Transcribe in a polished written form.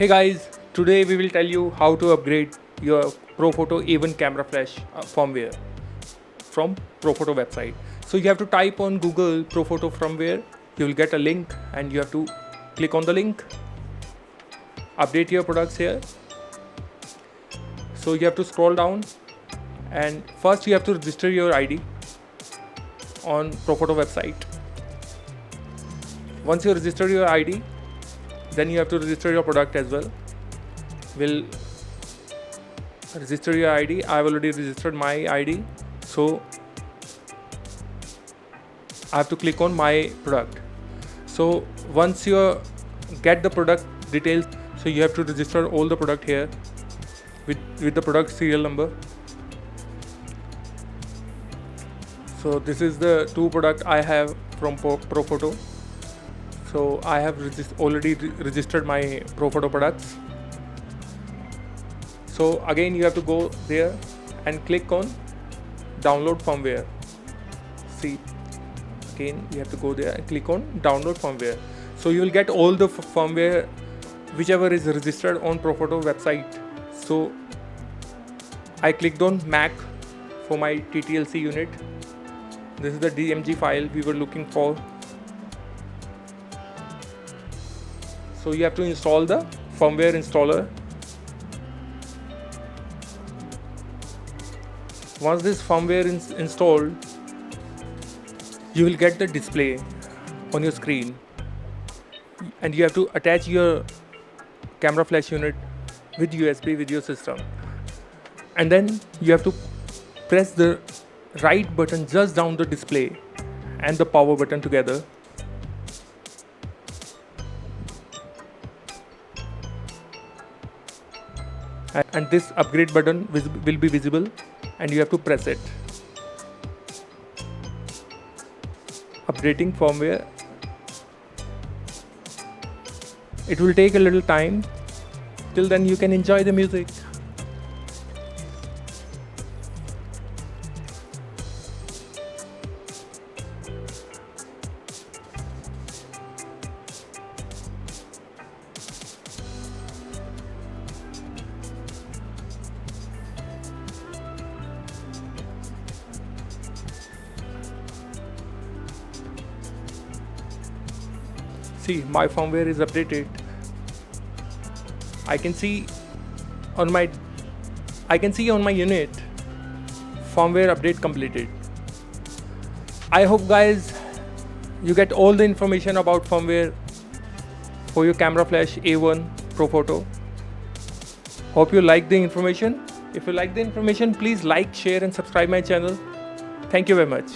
Hey guys, today we will tell you how to upgrade your Profoto A1 camera flash firmware from Profoto website. So you have to type on Google Profoto firmware, you will get a link and you have to click on the link, update your products here. So you have to scroll down and first you have to register your ID on Profoto website. Once you register your ID, then you have to register your product as well. We'll register your ID. I've already registered my ID, so I have to click on my product. So once you get the product details, so you have to register all the product here with the product serial number. So this is the two product I have from Profoto. So I have already registered my Profoto products. So again you have to go there and click on download firmware. See, again you have to go there and click on download firmware. So you will get all the firmware whichever is registered on Profoto website. So I clicked on Mac for my TTLC unit. This is the DMG file we were looking for. So you have to install the firmware installer. Once this firmware is installed, you will get the display on your screen and you have to attach your camera flash unit with USB with your system, and then you have to press the right button just down the display and the power button together. And this upgrade button will be visible and you have to press it. Updating firmware. It will take a little time. Till then you can enjoy the music. See, my firmware is updated. I can see on my unit firmware update completed. I hope guys you get all the information about firmware for your camera flash A1 Profoto. Hope you like the information. If you like the information, please like, share and subscribe my channel. Thank you very much.